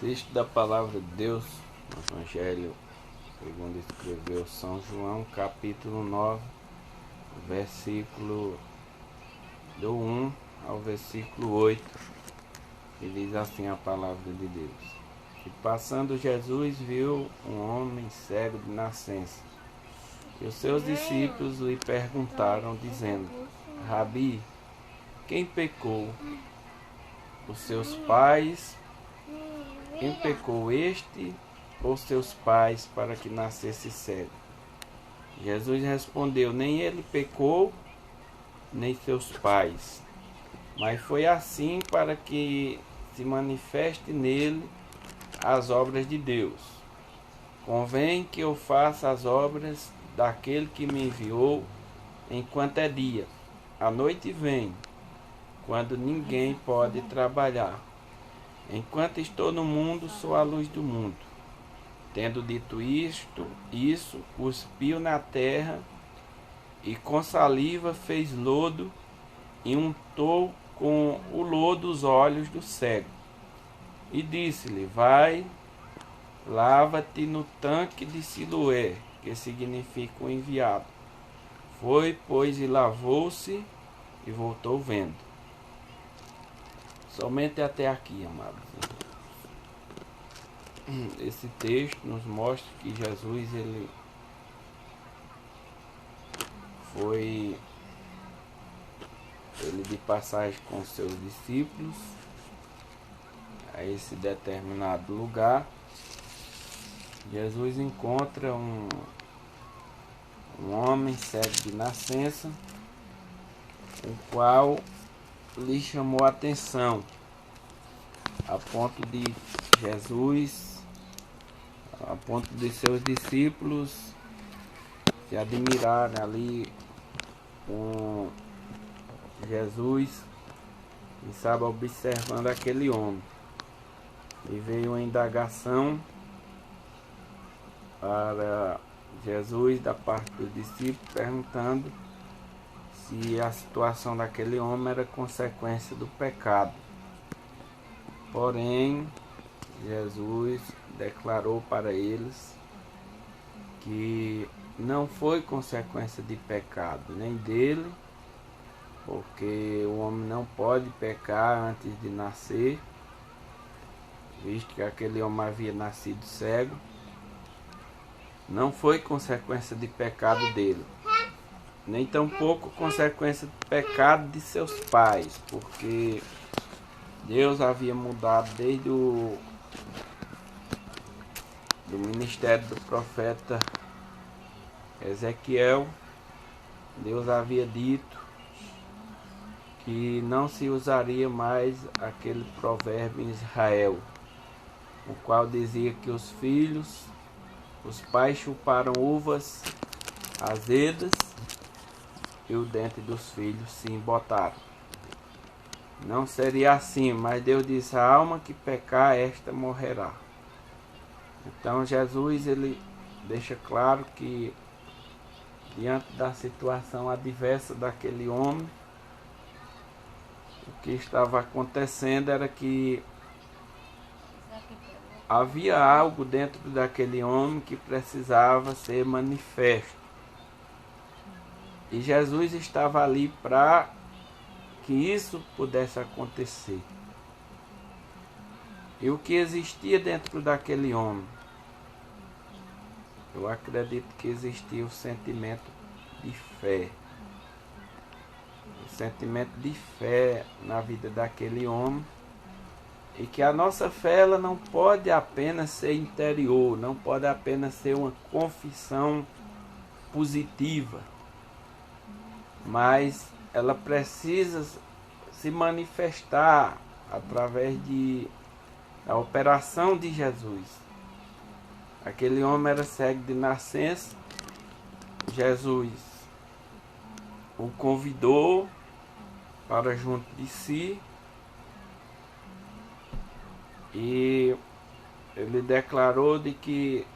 Texto da palavra de Deus no Evangelho segundo escreveu São João, capítulo 9, versículo do 1 ao versículo 8, e diz assim a palavra de Deus. E passando Jesus viu um homem cego de nascença, e os seus discípulos lhe perguntaram, dizendo: Rabi, quem pecou? Os seus pais? Quem pecou, este ou seus pais, para que nascesse cego? Jesus respondeu: nem ele pecou, nem seus pais, mas foi assim para que se manifeste nele as obras de Deus. Convém que eu faça as obras daquele que me enviou enquanto é dia. A noite vem, quando ninguém pode trabalhar. Enquanto estou no mundo, sou a luz do mundo. Tendo dito isso, cuspiu na terra e com saliva fez lodo e untou com o lodo os olhos do cego. E disse-lhe: vai, lava-te no tanque de Siloé, que significa o enviado. Foi, pois, e lavou-se e voltou vendo. Somente até aqui, amados. Esse texto nos mostra que Jesus ele foi de passagem com seus discípulos a esse determinado lugar. Jesus encontra um homem cego de nascença, o qual lhe chamou a atenção, a ponto de seus discípulos se admirarem ali com Jesus, e estava observando aquele homem. E veio uma indagação para Jesus da parte dos discípulos, perguntando se a situação daquele homem era consequência do pecado. Porém, Jesus declarou para eles que não foi consequência de pecado, nem dele, porque o homem não pode pecar antes de nascer, visto que aquele homem havia nascido cego. Não foi consequência de pecado dele, nem tampouco consequência de pecado de seus pais, porque Deus havia mudado desde do ministério do profeta Ezequiel. Deus havia dito que não se usaria mais aquele provérbio em Israel, o qual dizia que os pais chuparam uvas azedas e o dente dos filhos se embotaram. Não seria assim, mas Deus disse: a alma que pecar, esta morrerá. Então Jesus ele deixa claro que, diante da situação adversa daquele homem, o que estava acontecendo era que havia algo dentro daquele homem que precisava ser manifesto. E Jesus estava ali para que isso pudesse acontecer. E o que existia dentro daquele homem? Eu acredito que existia o sentimento de fé. O sentimento de fé na vida daquele homem. E que a nossa fé ela não pode apenas ser interior, não pode apenas ser uma confissão positiva, mas ela precisa se manifestar através da operação de Jesus. Aquele homem era cego de nascença. Jesus o convidou para junto de si e ele declarou de que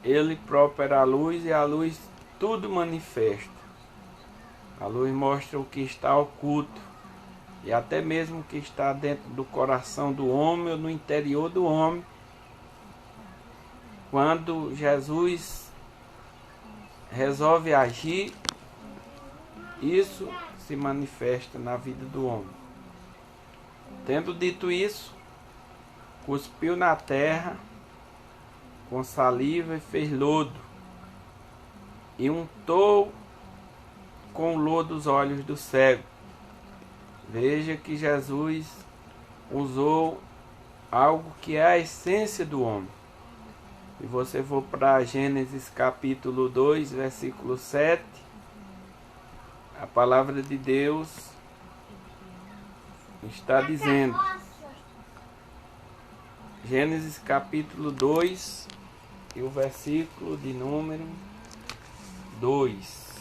ele próprio era a luz, e a luz tudo manifesta. A luz mostra o que está oculto, e até mesmo que está dentro do coração do homem ou no interior do homem, quando Jesus resolve agir, isso se manifesta na vida do homem. Tendo dito isso, cuspiu na terra com saliva e fez lodo, e untou com o lodo os olhos do cego. Veja que Jesus usou algo que é a essência do homem. Se você for para Gênesis capítulo 2, versículo 7, a palavra de Deus está dizendo, Gênesis capítulo 2 e o versículo de número 2,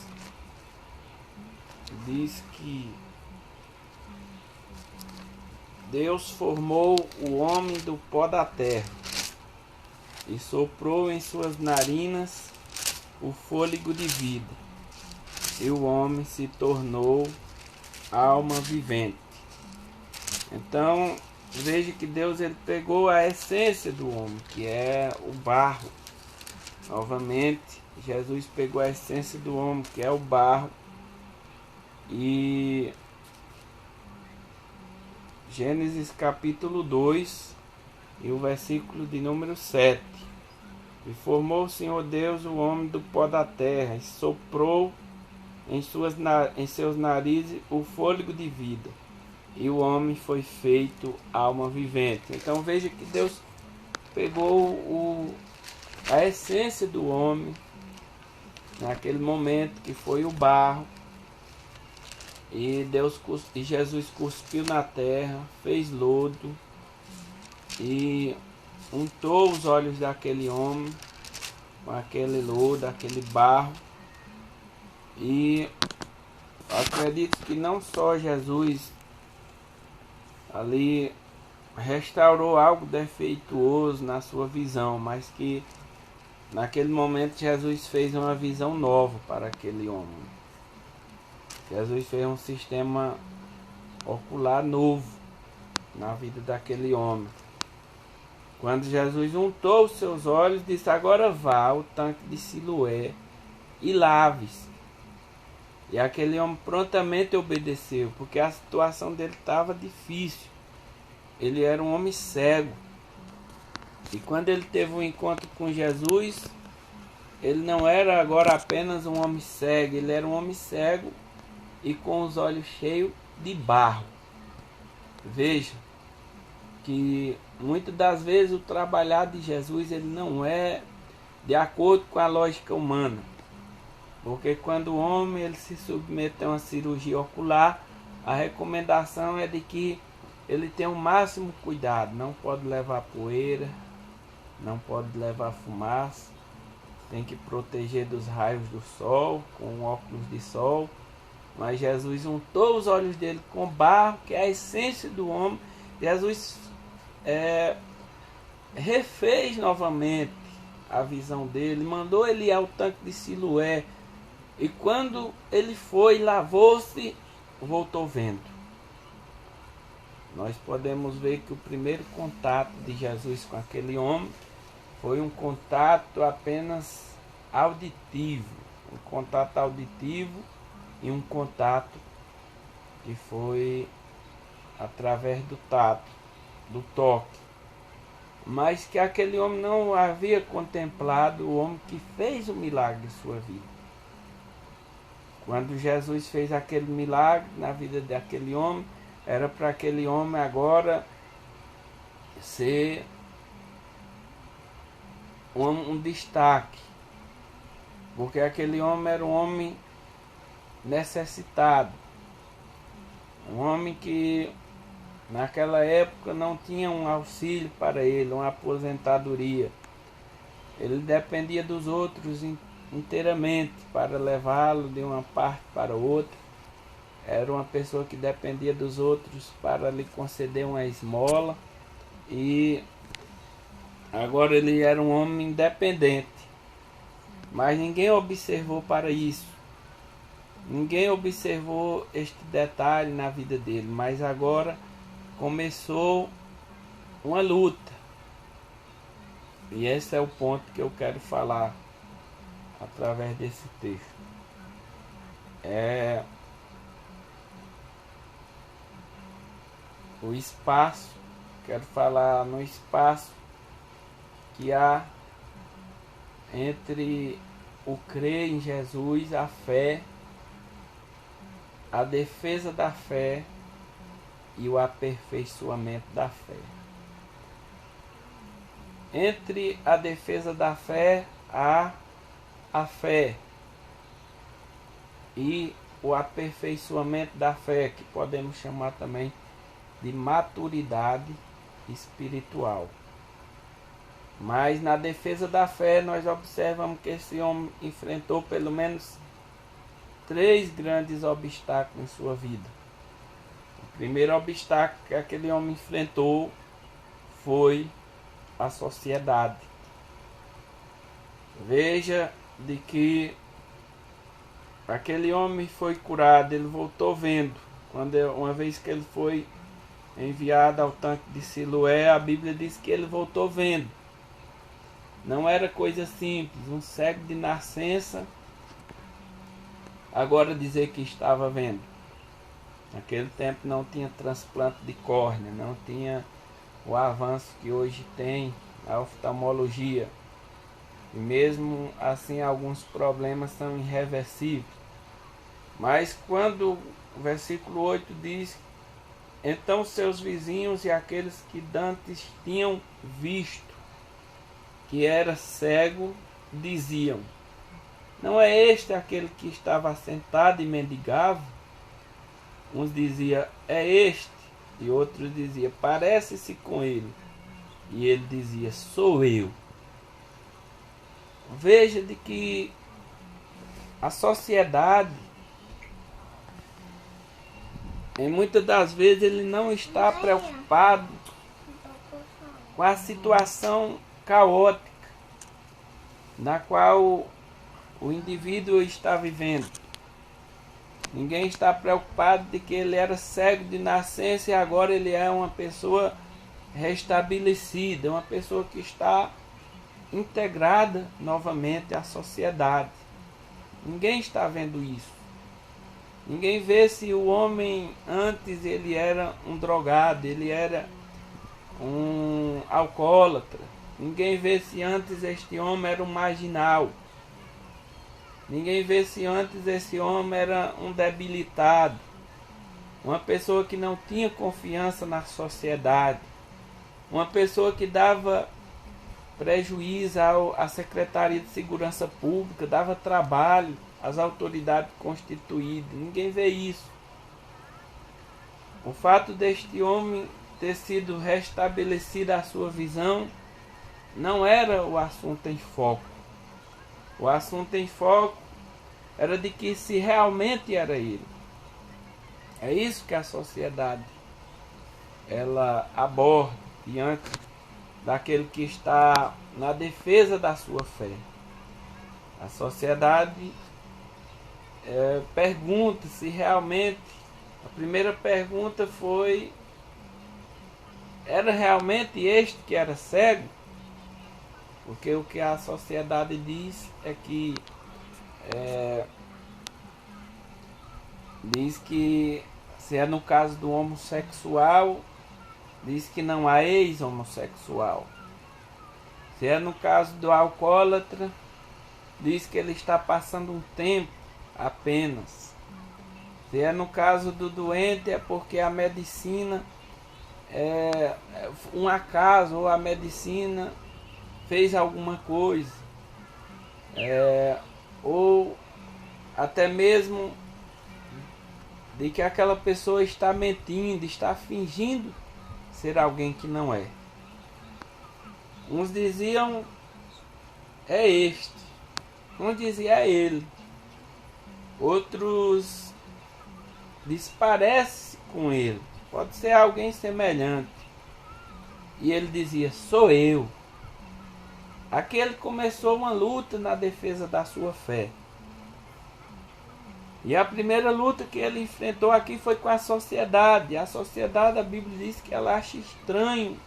diz que Deus formou o homem do pó da terra e soprou em suas narinas o fôlego de vida, e o homem se tornou alma vivente. Então, veja que Deus ele pegou a essência do homem, que é o barro. Novamente, Jesus pegou a essência do homem, que é o barro, e Gênesis capítulo 2 e o versículo de número 7. E formou o Senhor Deus o homem do pó da terra, e soprou em seus narizes o fôlego de vida, e o homem foi feito alma vivente. Então veja que Deus pegou a essência do homem, naquele momento que foi o barro, e Jesus cuspiu na terra, fez lodo, e untou os olhos daquele homem com aquele lodo, aquele barro. E acredito que não só Jesus ali restaurou algo defeituoso na sua visão, mas que naquele momento Jesus fez uma visão nova para aquele homem. Jesus fez um sistema ocular novo na vida daquele homem. Quando Jesus untou os seus olhos, disse: agora vá ao tanque de Siloé e lave-se. E aquele homem prontamente obedeceu, porque a situação dele estava difícil. Ele era um homem cego. E quando ele teve um encontro com Jesus, ele não era agora apenas um homem cego, ele era um homem cego e com os olhos cheios de barro. Veja que muitas das vezes o trabalhar de Jesus ele não é de acordo com a lógica humana. Porque quando o homem ele se submete a uma cirurgia ocular, a recomendação é de que ele tenha o máximo cuidado. Não pode levar poeira, não pode levar fumaça, tem que proteger dos raios do sol, com óculos de sol. Mas Jesus untou os olhos dele com barro, que é a essência do homem. Jesus refez novamente a visão dele, mandou ele ir ao tanque de Siloé. E quando ele foi, lavou-se, voltou vendo. Nós podemos ver que o primeiro contato de Jesus com aquele homem foi um contato apenas auditivo. Um contato auditivo e um contato que foi através do tato, do toque. Mas que aquele homem não havia contemplado o homem que fez o milagre em sua vida. Quando Jesus fez aquele milagre na vida daquele homem, era para aquele homem agora ser um destaque. Porque aquele homem era um homem necessitado. Um homem que naquela época não tinha um auxílio para ele, uma aposentadoria. Ele dependia dos outros inteiramente para levá-lo de uma parte para outra. Era uma pessoa que dependia dos outros para lhe conceder uma esmola. E agora ele era um homem independente. Mas ninguém observou para isso. Ninguém observou este detalhe na vida dele, mas agora começou uma luta. E esse é o ponto que eu quero falar através desse texto. É o espaço, quero falar no espaço que há entre o crer em Jesus, a fé, a defesa da fé e o aperfeiçoamento da fé. Entre a defesa da fé há a fé e o aperfeiçoamento da fé, que podemos chamar também de maturidade espiritual. Mas na defesa da fé nós observamos que esse homem enfrentou pelo menos 3 grandes obstáculos em sua vida. O primeiro obstáculo que aquele homem enfrentou foi a sociedade. Veja de que aquele homem foi curado, ele voltou vendo. Uma vez que ele foi enviado ao tanque de Siloé, a Bíblia diz que ele voltou vendo. Não era coisa simples, um cego de nascença agora dizer que estava vendo. Naquele tempo não tinha transplante de córnea, não tinha o avanço que hoje tem a oftalmologia. E mesmo assim alguns problemas são irreversíveis. Mas quando o versículo 8 diz: então seus vizinhos e aqueles que dantes tinham visto que era cego, diziam: não é este aquele que estava sentado e mendigava? Uns diziam: é este. E outros diziam: parece-se com ele. E ele dizia: sou eu. Veja de que a sociedade, em muitas das vezes, ele não está preocupado com a situação caótica na qual o indivíduo está vivendo. Ninguém está preocupado de que ele era cego de nascença e agora ele é uma pessoa restabelecida, uma pessoa que está integrada novamente à sociedade. Ninguém está vendo isso. Ninguém vê se o homem antes ele era um drogado, ele era um alcoólatra. Ninguém vê se antes este homem era um marginal. Ninguém vê se antes esse homem era um debilitado, uma pessoa que não tinha confiança na sociedade, uma pessoa que dava prejuízo à Secretaria de Segurança Pública, dava trabalho às autoridades constituídas. Ninguém vê isso. O fato deste homem ter sido restabelecida a sua visão não era o assunto em foco. O assunto em foco era de que se realmente era ele. É isso que a sociedade ela aborda diante daquele que está na defesa da sua fé. A sociedade pergunta se realmente, a primeira pergunta foi: era realmente este que era cego? Porque o que a sociedade diz é que diz que se é no caso do homossexual, diz que não há ex-homossexual. Se é no caso do alcoólatra, diz que ele está passando um tempo apenas. Se é no caso do doente, é porque a medicina é um acaso, ou a medicina fez alguma coisa. Ou até mesmo de que aquela pessoa está mentindo, está fingindo ser alguém que não é. Uns diziam: é este. Uns diziam: é ele. Outros diz: parece com ele. Pode ser alguém semelhante. E ele dizia: sou eu. Aqui ele começou uma luta na defesa da sua fé. E a primeira luta que ele enfrentou aqui foi com a sociedade. A sociedade, a Bíblia diz que ela acha estranho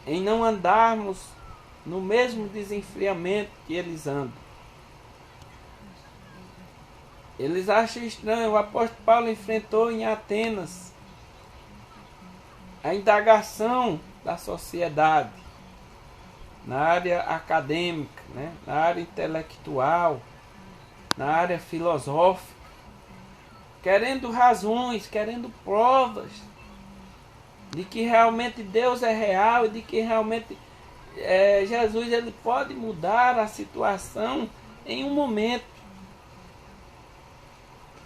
em não andarmos no mesmo desenfreamento que eles andam. Eles acham estranho. O apóstolo Paulo enfrentou em Atenas a indagação da sociedade na área acadêmica, né? Na área intelectual, na área filosófica, querendo razões, querendo provas de que realmente Deus é real e de que realmente Jesus ele pode mudar a situação em um momento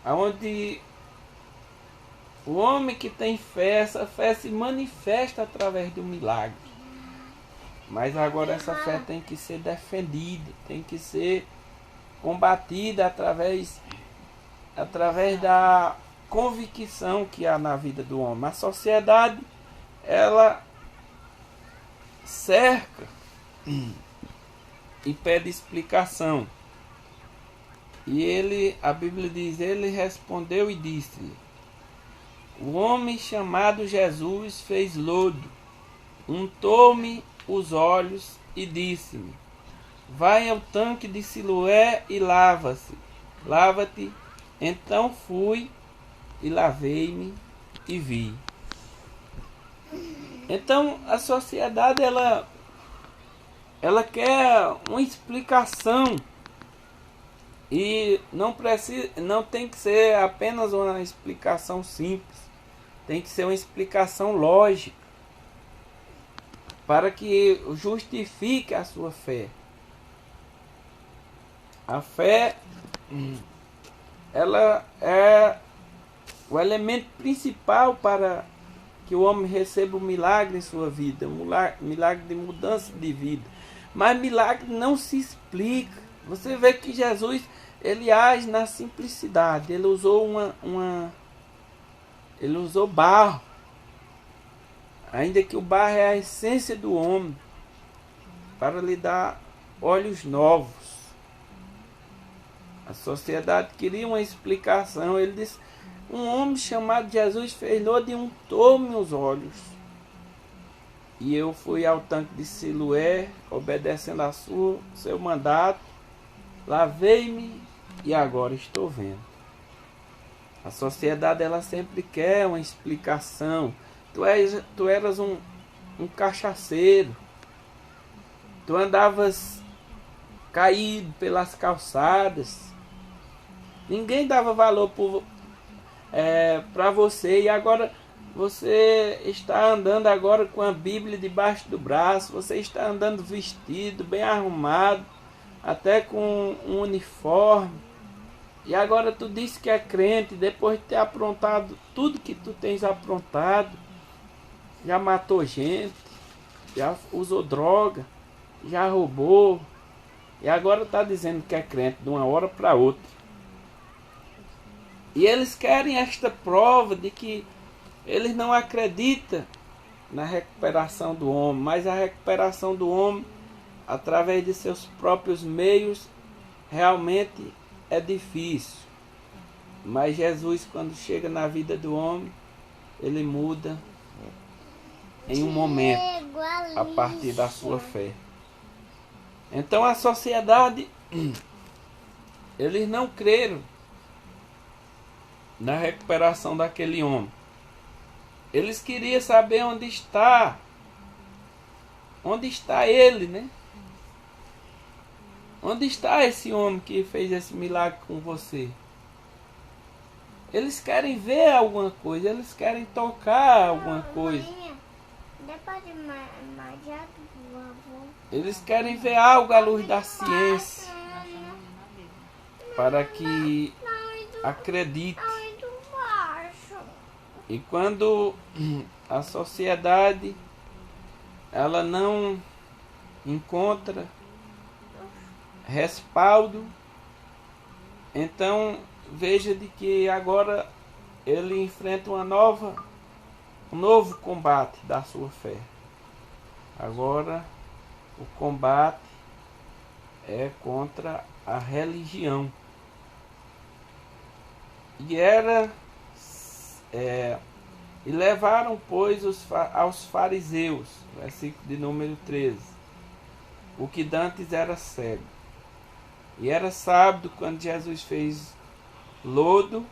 onde o homem que tem fé, essa fé se manifesta através do milagre. Mas agora essa fé tem que ser defendida, tem que ser combatida através da convicção que há na vida do homem. A sociedade, ela cerca e pede explicação. E a Bíblia diz, ele respondeu e disse-lhe: o homem chamado Jesus fez lodo, untou-me os olhos e disse-me: vai ao tanque de Siloé e lava-te. Então fui e lavei-me e vi. Então a sociedade ela quer uma explicação e não tem que ser apenas uma explicação simples, tem que ser uma explicação lógica para que justifique a sua fé. A fé, ela é o elemento principal para que o homem receba um milagre em sua vida, um milagre de mudança de vida. Mas milagre não se explica. Você vê que Jesus, ele age na simplicidade. Ele usou ele usou barro. Ainda que o barro é a essência do homem, para lhe dar olhos novos. A sociedade queria uma explicação. Ele disse: um homem chamado Jesus fez lodo e untou-me os olhos. E eu fui ao tanque de Siloé, obedecendo a seu mandato, lavei-me e agora estou vendo. A sociedade ela sempre quer uma explicação. Tu eras um cachaceiro. Tu andavas caído pelas calçadas. Ninguém dava valor para você. E agora você está andando agora com a Bíblia debaixo do braço. Você está andando vestido, bem arrumado, até com um uniforme. E agora tu diz que é crente, depois de ter aprontado tudo que tu tens aprontado. Já matou gente, já usou droga, já roubou. E agora está dizendo que é crente de uma hora para outra. E eles querem esta prova de que eles não acreditam na recuperação do homem, mas a recuperação do homem, através de seus próprios meios, realmente é difícil. Mas Jesus, quando chega na vida do homem, ele muda em um momento, a partir da sua fé. Então a sociedade, eles não creram na recuperação daquele homem. Eles queriam saber onde está ele, né? Onde está esse homem que fez esse milagre com você? Eles querem ver alguma coisa, eles querem tocar alguma coisa. Eles querem ver algo à luz da ciência, para que acredite. E quando a sociedade ela não encontra respaldo, então veja de que agora ele enfrenta um novo combate da sua fé. Agora o combate é contra a religião. E levaram, pois, aos fariseus, versículo de número 13, o que dantes era cego. E era sábado quando Jesus fez lodo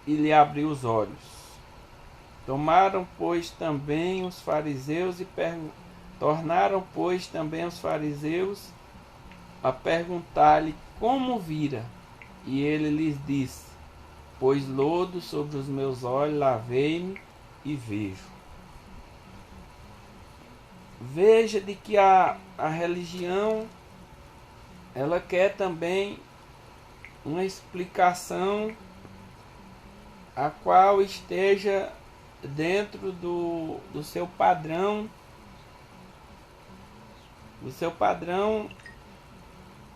e lhe abriu os olhos. Tomaram, pois, também os fariseus tornaram, pois, também os fariseus a perguntar-lhe como vira. E ele lhes disse: pôs lodo sobre os meus olhos, lavei-me e vejo. Veja de que a religião, ela quer também uma explicação a qual esteja dentro do seu padrão,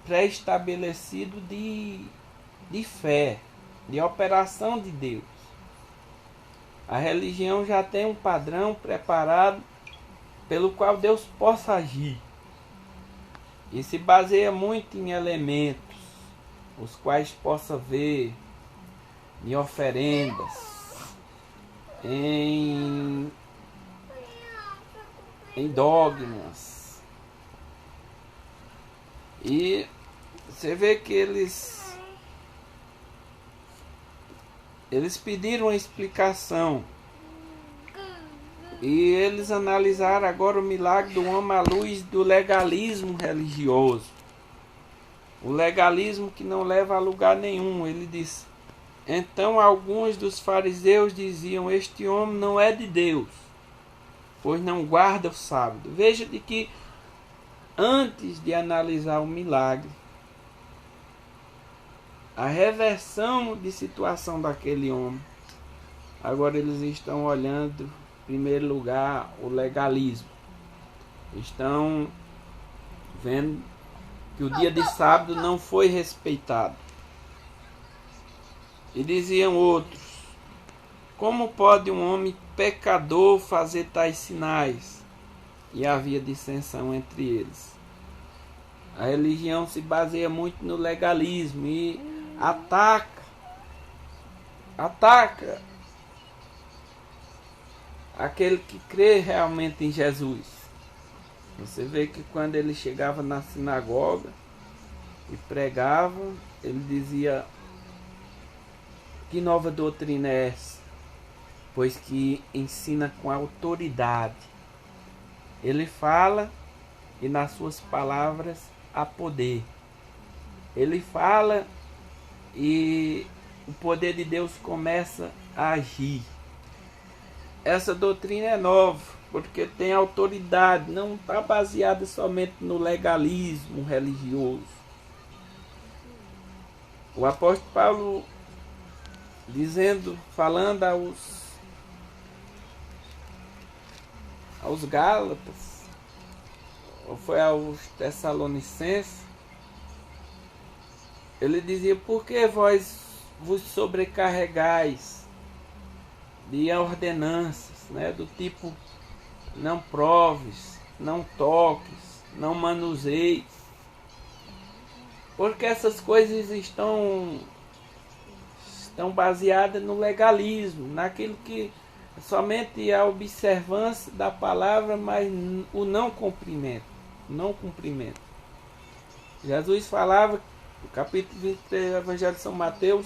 pré-estabelecido de fé, de operação de Deus. A religião já tem um padrão preparado pelo qual Deus possa agir. E se baseia muito em elementos, os quais possa ver em oferendas, em dogmas. E você vê que eles pediram uma explicação. E eles analisaram agora o milagre do homem à luz do legalismo religioso. O legalismo que não leva a lugar nenhum. Ele diz: então alguns dos fariseus diziam: este homem não é de Deus, pois não guarda o sábado. Veja de que antes de analisar o milagre, a reversão de situação daquele homem, agora eles estão olhando, em primeiro lugar, o legalismo. Estão vendo que o dia de sábado não foi respeitado. E diziam outros: como pode um homem pecador fazer tais sinais? E havia dissensão entre eles. A religião se baseia muito no legalismo e ataca aquele que crê realmente em Jesus. Você vê que quando ele chegava na sinagoga e pregava, ele dizia: que nova doutrina é essa? Pois que ensina com autoridade. Ele fala e nas suas palavras há poder. Ele fala e o poder de Deus começa a agir. Essa doutrina é nova, porque tem autoridade, não está baseada somente no legalismo religioso. O apóstolo Paulo, falando aos Gálatas, ou foi aos Tessalonicenses, ele dizia: por que vós vos sobrecarregais de ordenanças, do tipo não proves, não toques, não manuseis? Porque essas coisas estão baseadas no legalismo, naquilo que somente a observância da palavra, mas o não cumprimento. Jesus falava, no capítulo 23 do Evangelho de São Mateus,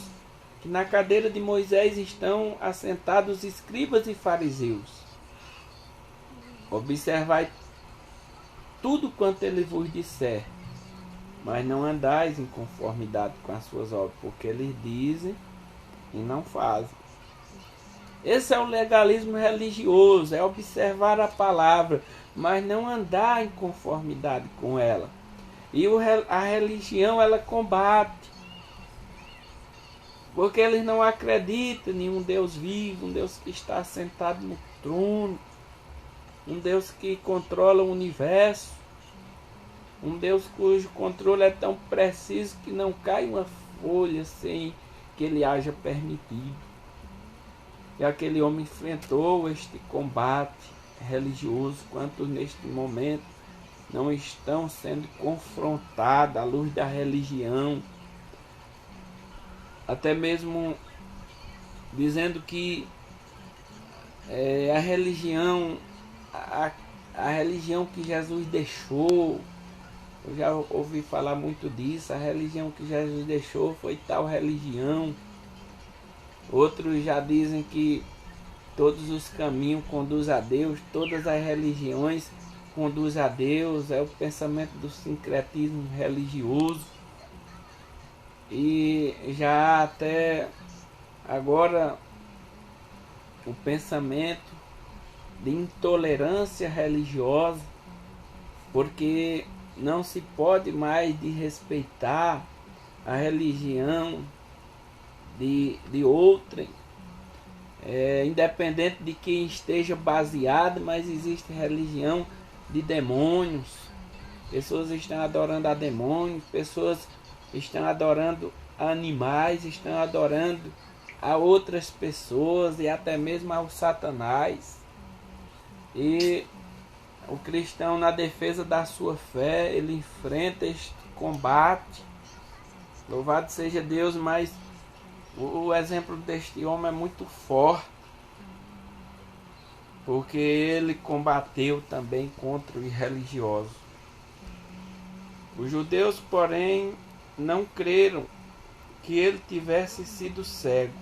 que na cadeira de Moisés estão assentados escribas e fariseus. Observai tudo quanto ele vos disser, mas não andais em conformidade com as suas obras, porque eles dizem e não fazem. Esse é o legalismo religioso, é observar a palavra, mas não andar em conformidade com ela. E a religião, ela combate, porque eles não acreditam em um Deus vivo, um Deus que está sentado no trono, um Deus que controla o universo, um Deus cujo controle é tão preciso que não cai uma folha sem que ele haja permitido. E aquele homem enfrentou este combate religioso, quantos neste momento não estão sendo confrontados à luz da religião. Até mesmo dizendo que a religião, a religião que Jesus deixou, eu já ouvi falar muito disso, a religião que Jesus deixou foi tal religião. Outros já dizem que todos os caminhos conduzem a Deus, todas as religiões conduzem a Deus, é o pensamento do sincretismo religioso. E já até agora o pensamento de intolerância religiosa, porque não se pode mais desrespeitar a religião de outrem, independente de quem esteja baseado, mas existe religião de demônios. Pessoas estão adorando a demônios, pessoas estão adorando animais, estão adorando a outras pessoas e até mesmo ao Satanás. E o cristão, na defesa da sua fé, ele enfrenta este combate. Louvado seja Deus, mas o exemplo deste homem é muito forte, porque ele combateu também contra os religiosos. Os judeus, porém, não creram que ele tivesse sido cego.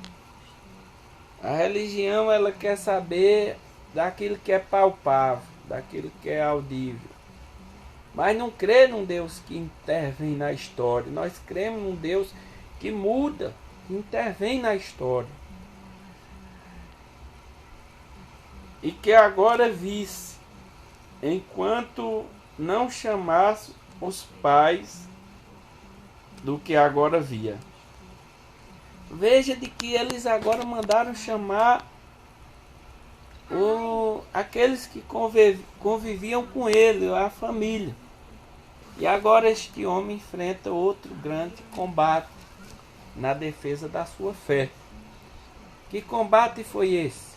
A religião, ela quer saber daquilo que é palpável, daquilo que é audível, mas não crê num Deus que intervém na história. Nós cremos num Deus que muda, que intervém na história, e que agora visse, enquanto não chamasse os pais do que agora via. Veja de que eles agora mandaram chamar aqueles que conviviam com ele, a família. E agora este homem enfrenta outro grande combate na defesa da sua fé. Que combate foi esse?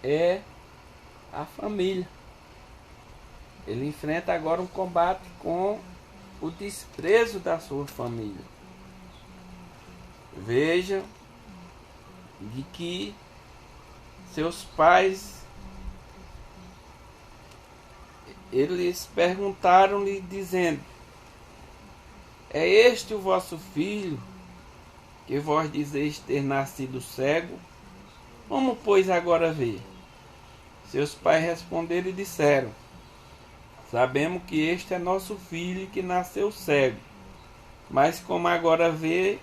É a família. Ele enfrenta agora um combate com o desprezo da sua família. Veja de que seus pais, eles perguntaram-lhe dizendo: é este o vosso filho, que vós dizeis ter nascido cego? Como, pois, agora vê? Seus pais responderam e disseram: sabemos que este é nosso filho que nasceu cego, mas como agora vê,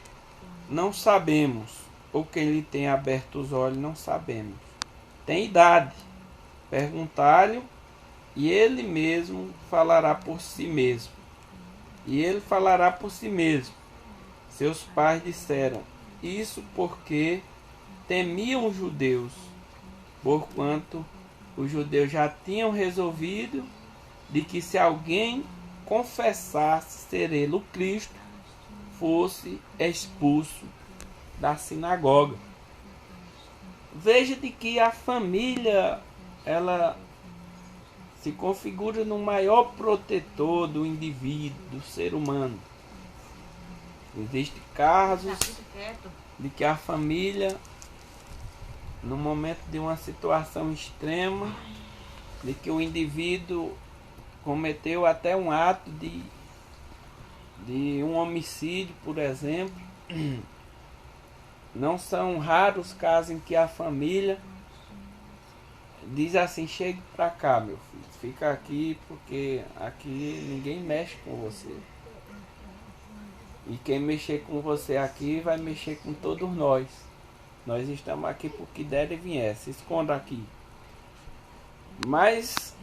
não sabemos, ou quem lhe tem aberto os olhos, não sabemos. Tem idade, perguntai-lhe, e ele mesmo falará por si mesmo. E ele falará por si mesmo. Seus pais disseram isso porque temiam os judeus, porquanto os judeus já tinham resolvido de que se alguém confessasse ser ele o Cristo, fosse expulso da sinagoga. Veja de que a família, ela se configura no maior protetor do indivíduo, do ser humano. Existem casos de que a família, no momento de uma situação extrema, de que o indivíduo cometeu até um ato de um homicídio, por exemplo, não são raros os casos em que a família diz assim: chegue para cá, meu filho, fica aqui, porque aqui ninguém mexe com você. E quem mexer com você aqui vai mexer com todos nós. Nós estamos aqui porque der e vier, se esconda aqui. Mas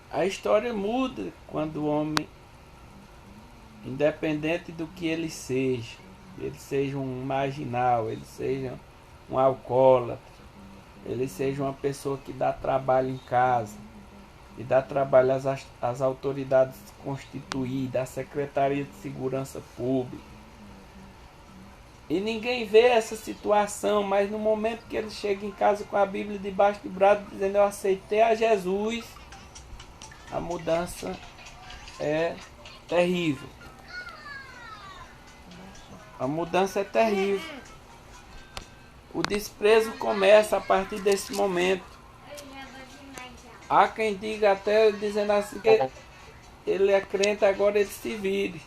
a história muda quando o homem, independente do que ele seja um marginal, ele seja um alcoólatra, ele seja uma pessoa que dá trabalho em casa, e dá trabalho às autoridades constituídas, à Secretaria de Segurança Pública. E ninguém vê essa situação, mas no momento que ele chega em casa com a Bíblia debaixo do braço, dizendo: eu aceitei a Jesus, a mudança é terrível. A mudança é terrível. O desprezo começa a partir desse momento. Há quem diga até dizendo assim que ele é crente, agora ele se vire.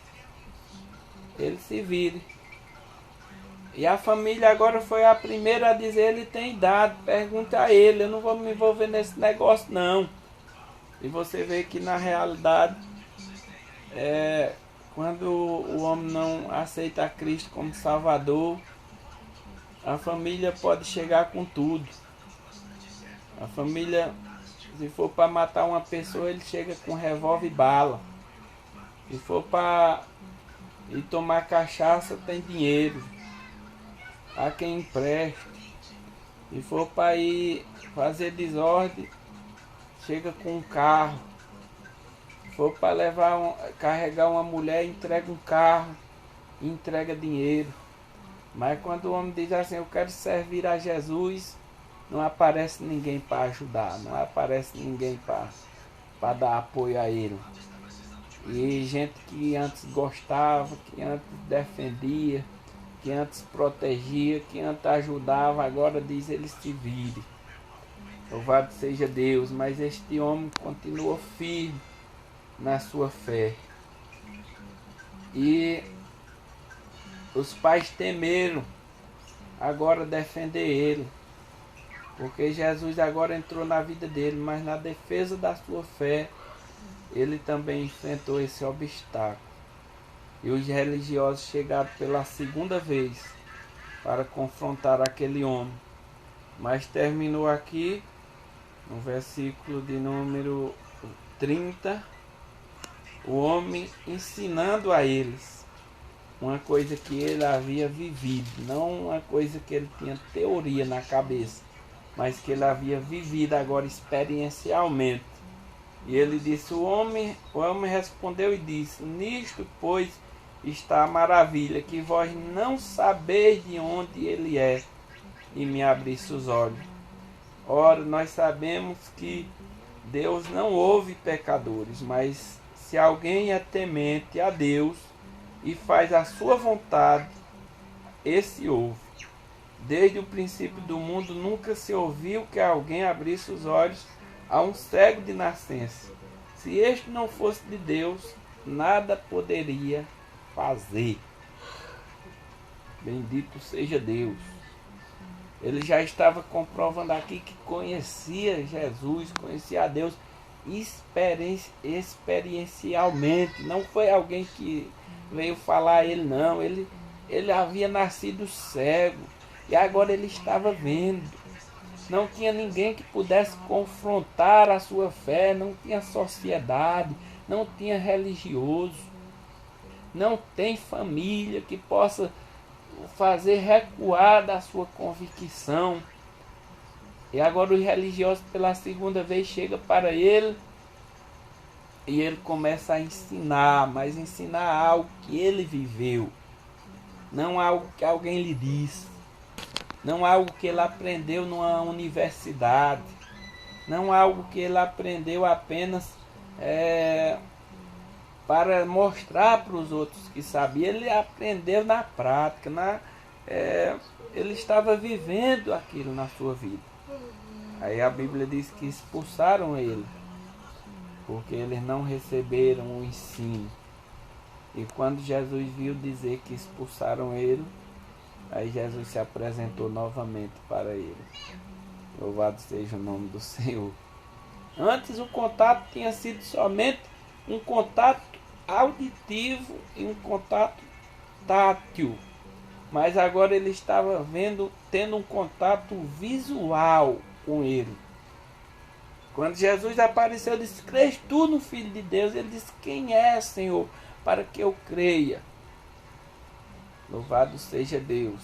Ele se vire. E a família agora foi a primeira a dizer: ele tem idade, pergunta a ele, eu não vou me envolver nesse negócio não. E você vê que na realidade, quando o homem não aceita a Cristo como Salvador, a família pode chegar com tudo. A família, se for para matar uma pessoa, ele chega com revólver e bala. Se for para ir tomar cachaça, tem dinheiro. Há quem empreste. Se for para ir fazer desordem, chega com um carro. Se for para carregar uma mulher, entrega um carro, entrega dinheiro. Mas quando o homem diz assim: eu quero servir a Jesus, não aparece ninguém para ajudar, não aparece ninguém para dar apoio a ele. E gente que antes gostava, que antes defendia, que antes protegia, que antes ajudava, agora diz: ele se vire. Louvado seja Deus. Mas este homem continuou firme na sua fé. E os pais temeram agora defender ele, porque Jesus agora entrou na vida dele, mas na defesa da sua fé, ele também enfrentou esse obstáculo. E os religiosos chegaram pela segunda vez para confrontar aquele homem. Mas terminou aqui, no versículo de número 30, o homem ensinando a eles uma coisa que ele havia vivido, não uma coisa que ele tinha teoria na cabeça, mas que ele havia vivido agora experiencialmente. E ele disse: o homem respondeu e disse: nisto, pois, está a maravilha, que vós não sabeis de onde ele é, e me abrisse os olhos. Ora, nós sabemos que Deus não ouve pecadores, mas se alguém é temente a Deus e faz a sua vontade, esse ouve. Desde o princípio do mundo nunca se ouviu que alguém abrisse os olhos a um cego de nascença. Se este não fosse de Deus, nada poderia fazer. Bendito seja Deus. Ele já estava comprovando aqui que conhecia Jesus, conhecia a Deus experiencialmente. Não foi alguém que veio falar a ele, não. Ele havia nascido cego e agora ele estava vendo. Não tinha ninguém que pudesse confrontar a sua fé, não tinha sociedade, não tinha religioso, não tem família que possa fazer recuar da sua convicção. E agora os religiosos pela segunda vez chegam para ele e ele começa a ensinar, mas ensinar algo que ele viveu, não algo que alguém lhe disse, não algo que ele aprendeu numa universidade, não algo que ele aprendeu apenas para mostrar para os outros que sabia. Ele aprendeu na prática, ele estava vivendo aquilo na sua vida. Aí a Bíblia diz que expulsaram ele, porque eles não receberam o ensino. E quando Jesus viu dizer que expulsaram ele, aí Jesus se apresentou novamente para ele. Louvado seja o nome do Senhor. Antes o contato tinha sido somente um contato auditivo e um contato tátil. Mas agora ele estava tendo um contato visual com ele. Quando Jesus apareceu, ele disse: crês tu no Filho de Deus? Ele disse: quem é, Senhor, para que eu creia? Louvado seja Deus.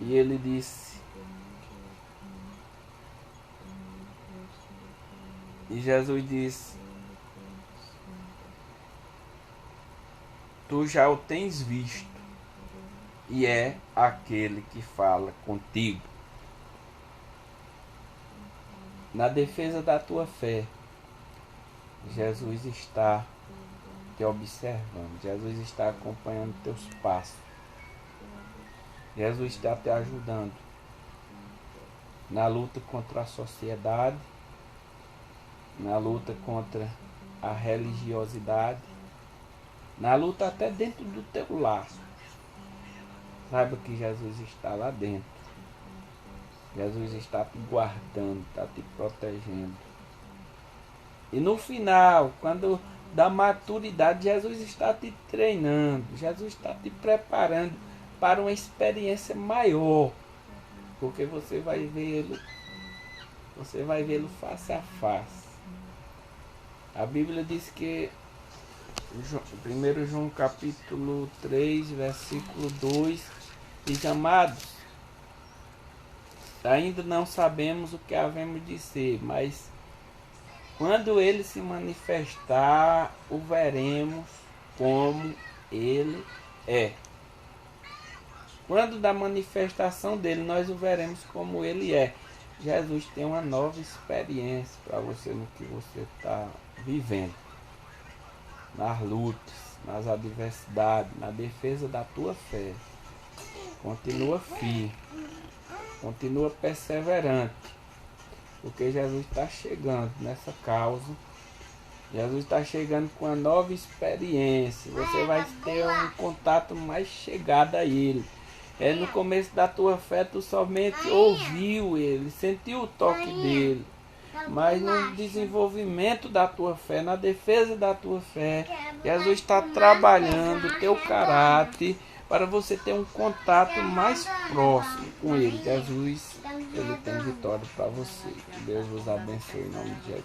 E ele disse, e Jesus disse: tu já o tens visto, e é aquele que fala contigo. Na defesa da tua fé, Jesus está te observando, Jesus está acompanhando teus passos. Jesus está te ajudando na luta contra a sociedade, na luta contra a religiosidade, na luta até dentro do teu lar. Saiba que Jesus está lá dentro. Jesus está te guardando, está te protegendo. E no final, quando da maturidade, Jesus está te treinando, Jesus está te preparando para uma experiência maior, porque você vai vê-lo face a face. A Bíblia diz que 1 João capítulo 3, versículo 2, diz: amados, ainda não sabemos o que havemos de ser, mas quando ele se manifestar, o veremos como ele é. Quando da manifestação dele, nós o veremos como ele é. Jesus tem uma nova experiência para você no que você está vivendo. Nas lutas, nas adversidades, na defesa da tua fé. Continua firme. Continua perseverante. Porque Jesus está chegando nessa causa. Jesus está chegando com uma nova experiência. Você vai ter um contato mais chegado a Ele. No começo da tua fé, tu somente ouviu Ele, sentiu o toque dele. Mas no desenvolvimento da tua fé, na defesa da tua fé, Jesus está trabalhando o teu caráter para você ter um contato mais próximo com Ele. Jesus, Ele tem vitória para você. Que Deus vos abençoe em nome de Jesus.